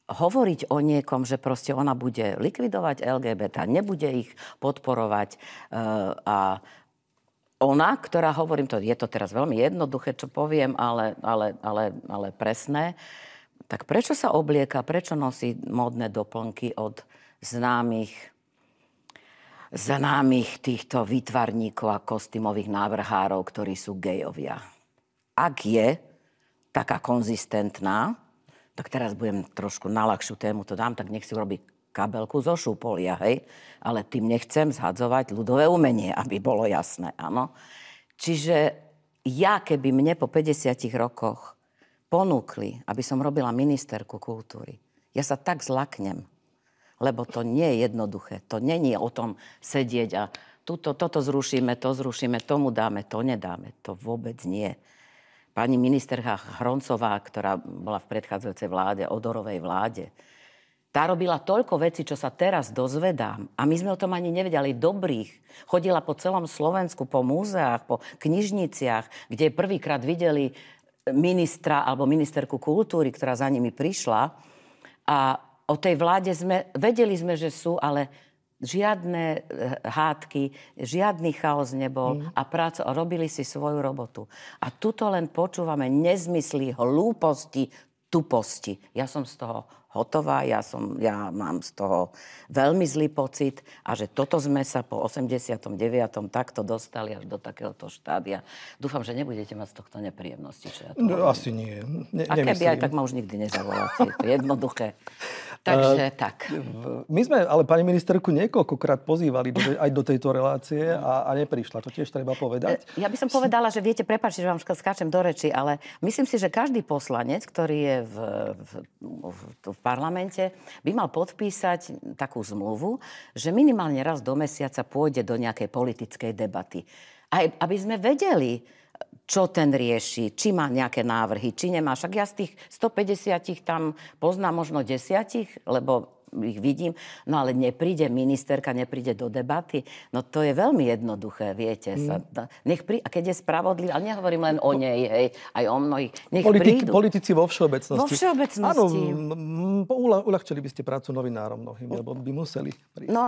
hovoriť o niekom, že proste ona bude likvidovať LGBT, nebude ich podporovať a ona, ktorá hovorím, je to teraz veľmi jednoduché, čo poviem, ale presné, tak prečo sa oblieka, prečo nosí módne doplnky od známych týchto výtvarníkov a kostýmových návrhárov, ktorí sú gejovia? Ak je taká konzistentná, tak teraz budem trošku na ľahšiu tému to dám, tak nech si urobí kabelku zo šúpolia, hej? Ale tým nechcem zhadzovať ľudové umenie, aby bolo jasné, áno. Čiže ja, keby mne po 50 rokoch ponúkli, aby som robila ministerku kultúry, ja sa tak zlaknem, lebo to nie je jednoduché. To není o tom sedieť a toto zrušíme, tomu dáme, to nedáme. To vôbec nie. Pani ministerka Hroncová, ktorá bola v predchádzajúcej vláde, Odorovej vláde, tá robila toľko vecí, čo sa teraz dozvedám. A my sme o tom ani nevedeli, dobrých. Chodila po celom Slovensku, po múzeách, po knižniciach, kde prvýkrát videli ministra alebo ministerku kultúry, ktorá za nimi prišla. A o tej vláde vedeli sme, že sú, ale žiadne hádky, žiadny chaos nebol a robili si svoju robotu. A tuto len počúvame nezmysly, hlúposti, tuposti. Ja som z toho hotová, ja mám z toho veľmi zlý pocit a že toto sme sa po 89. takto dostali až do takéhoto štádia. Dúfam, že nebudete mať z tohto nepríjemnosti. Čo ja to asi nie. A keby aj, tak ma už nikdy nezavoláte. Je to jednoduché. Takže tak. My sme ale pani ministerku niekoľkokrát pozývali aj do tejto relácie a neprišla. To tiež treba povedať. Ja by som povedala, že viete, prepáčte, že vám skáčem do reči, ale myslím si, že každý poslanec, ktorý je v parlamente, by mal podpísať takú zmluvu, že minimálne raz do mesiaca pôjde do nejakej politickej debaty. Aj aby sme vedeli, čo ten rieši, či má nejaké návrhy, či nemá. Však ja z tých 150 tam poznám možno 10, lebo ich vidím, no ale nepríde ministerka, nepríde do debaty. No to je veľmi jednoduché, viete. A keď je spravodlivý, ale nehovorím len o nej, hej, aj o mnohých. Nech prídu. Politici vo všeobecnosti. Vo všeobecnosti. Áno, uľahčili by ste prácu novinárom mnohým, lebo by museli prísť. No.